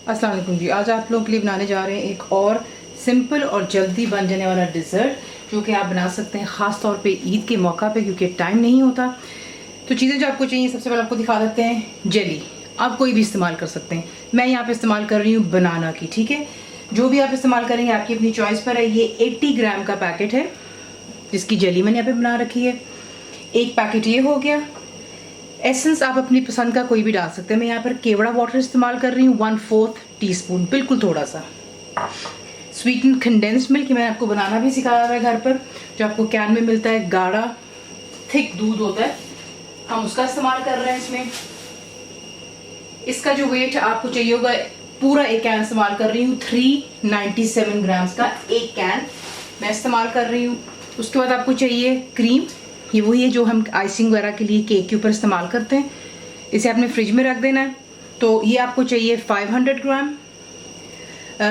अस्सलाम वालेकुम जी। आज आप लोगों के लिए बनाने जा रहे हैं एक और सिंपल और जल्दी बन जाने वाला डिज़र्ट जो कि आप बना सकते हैं ख़ास तौर पे ईद के मौका पे, क्योंकि टाइम नहीं होता। तो चीज़ें जो आपको चाहिए, सबसे पहले आपको दिखा देते हैं जेली। आप कोई भी इस्तेमाल कर सकते हैं। मैं यहाँ पे इस्तेमाल कर रही हूँ बनाना की, ठीक है। जो भी आप इस्तेमाल करेंगे आपकी अपनी चॉइस पर है। ये 80 ग्राम का पैकेट है जिसकी जेली मैंने यहाँ पे बना रखी है। एक पैकेट ये हो गया। एसेंस आप अपनी पसंद का कोई भी डाल सकते हैं। मैं यहाँ पर केवड़ा वाटर इस्तेमाल कर रही हूँ 1/4 टीस्पून, बिल्कुल थोड़ा सा। स्वीटन कंडेंस्ड मिल्क मैंने आपको बनाना भी सिखाया हुआ है घर पर, जो आपको कैन में मिलता है। गाढ़ा थिक दूध होता है, हम उसका इस्तेमाल कर रहे हैं इसमें। इसका जो वेट आपको चाहिए होगा, पूरा एक कैन इस्तेमाल कर रही हूँ। 397 ग्राम्स का एक कैन मैं इस्तेमाल कर रही हूँ। उसके बाद आपको चाहिए क्रीम। ये वही है जो हम आइसिंग वगैरह के लिए केक के ऊपर इस्तेमाल करते हैं। इसे आपने फ्रिज में रख देना है। तो ये आपको चाहिए 500 ग्राम।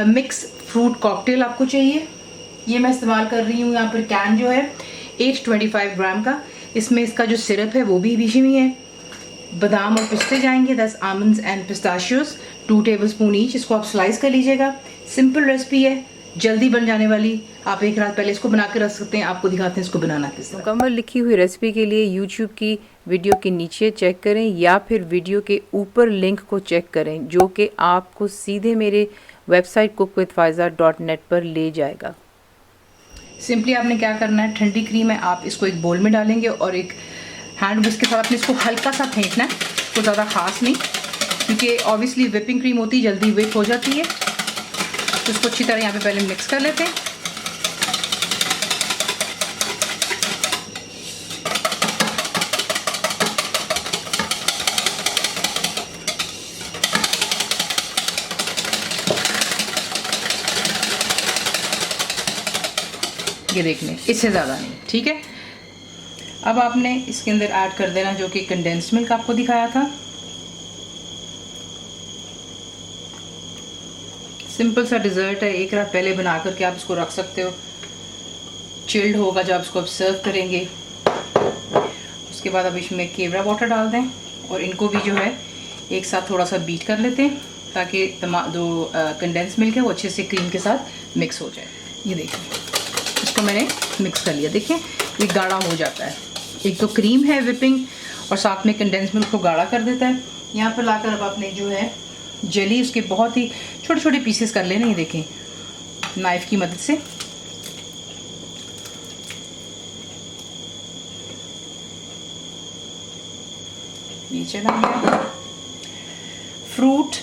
मिक्स फ्रूट कॉकटेल आपको चाहिए। ये मैं इस्तेमाल कर रही हूँ यहाँ पर कैन जो है 825 ग्राम का। इसमें इसका जो सिरप है वो भी बीच में है। बादाम और पिस्ते जाएंगे 10 almonds and pistachios 2 tablespoon each. इसको आप स्लाइस कर लीजिएगा। सिंपल रेसिपी है, जल्दी बन जाने वाली। आप एक रात पहले इसको बना के रख सकते हैं। आपको दिखाते हैं इसको बनाना किस तरह। मुकम्मल लिखी हुई रेसिपी के लिए यूट्यूब की वीडियो के नीचे चेक करें या फिर वीडियो के ऊपर लिंक को चेक करें, जो कि आपको सीधे मेरे वेबसाइट cookwithfaiza.net पर ले जाएगा। सिंपली आपने क्या करना है, ठंडी क्रीम है, आप इसको एक बोल में डालेंगे और एक हैंड विस्क के साथ आपने इसको हल्का सा फेंटना है, तो ज़्यादा खास नहीं, क्योंकि ऑब्वियसली व्हिपिंग क्रीम होती है, जल्दी व्हिप हो जाती है। तो इसको अच्छी तरह यहाँ पे पहले मिक्स कर लेते हैं। ये देख लें, इससे ज़्यादा नहीं, ठीक है। अब आपने इसके अंदर ऐड कर देना जो कि कंडेंस्ड मिल्क आपको दिखाया था। सिंपल सा डिज़र्ट है, एक रात पहले बना करके आप इसको रख सकते हो। चिल्ड होगा जब इसको आप सर्व करेंगे। उसके बाद अब इसमें केवड़ा वाटर डाल दें और इनको भी जो है एक साथ थोड़ा सा बीट कर लेते हैं, ताकि जो कंडेंस्ड मिल्क है वो अच्छे से क्रीम के साथ मिक्स हो जाए। ये देखिए, इसको मैंने मिक्स कर लिया। देखिए ये गाढ़ा हो जाता है। एक तो क्रीम है व्हिपिंग और साथ में कंडेंस्ड मिल्क को गाढ़ा कर देता है। यहाँ पर लाकर अब आपने जो है जेली, उसके बहुत ही छोटे छोटे पीसेस कर लेना। ये देखें, नाइफ की मदद से। ये चला गया। फ्रूट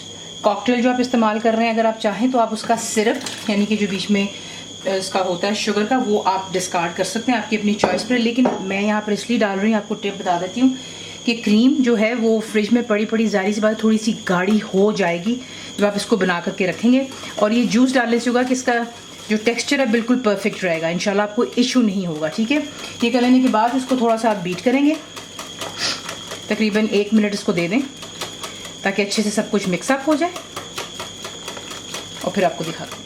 कॉकटेल जो आप इस्तेमाल कर रहे हैं, अगर आप चाहें तो आप उसका सिरप, यानी कि जो बीच में इसका होता है शुगर का, वो आप डिस्कार्ड कर सकते हैं, आपकी अपनी चॉइस पर। लेकिन मैं यहाँ पर इसलिए डाल रही हूँ, आपको टिप बता देती हूँ कि क्रीम जो है वो फ्रिज में पड़ी पड़ी ज़ाहिर सी बात थोड़ी सी गाढ़ी हो जाएगी जब आप इसको बना करके रखेंगे। और ये जूस डालने से होगा कि इसका जो टेक्सचर है बिल्कुल परफेक्ट रहेगा। इंशाल्लाह आपको इशू नहीं होगा, ठीक है। ये कर लेने के बाद इसको थोड़ा सा आप बीट करेंगे, तकरीबन 1 मिनट इसको दे दें ताकि अच्छे से सब कुछ मिक्सअप हो जाए। और फिर आपको दिखाते हैं।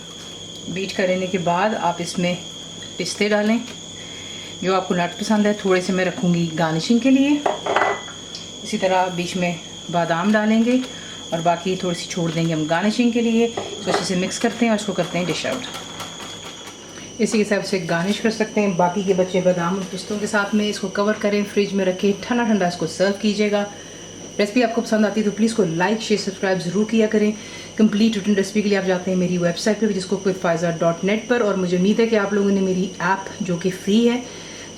बीट करने के बाद आप इसमें पिस्ते डालें, जो आपको नट पसंद है। थोड़े से मैं रखूँगी गार्निशिंग के लिए। इसी तरह बीच में बादाम डालेंगे और बाकी थोड़ी सी छोड़ देंगे हम गार्निशिंग के लिए। तो अच्छे से मिक्स करते हैं और इसको करते हैं डिश आउट। इसी हिसाब से गार्निश कर सकते हैं। बाकी के बच्चे बादाम और पिस्तों के साथ में इसको कवर करें, फ्रिज में रखें, ठंडा ठंडा इसको सर्व कीजिएगा। रेसिपी आपको पसंद आती है तो प्लीज़ को लाइक शेयर सब्सक्राइब ज़रूर किया करें। कंप्लीट रिटन रेसिपी के लिए आप जाते हैं मेरी वेबसाइट पर, जिसको cookwithfaiza.net पर। और मुझे उम्मीद है कि आप लोगों ने मेरी ऐप, जो कि फ्री है,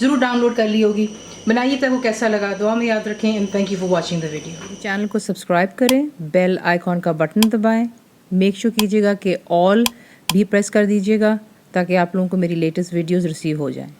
ज़रूर डाउनलोड कर ली होगी। बनाइए तब वो कैसा लगा, दुआ में याद रखें। And thank you for watching the video. Channel को सब्सक्राइब करें, बेल आइकॉन का बटन दबाएं, मेक श्योर कीजिएगा कि ऑल भी प्रेस कर दीजिएगा ताकि आप लोगों को मेरी लेटेस्ट वीडियोज़ रिसीव हो जाएँ।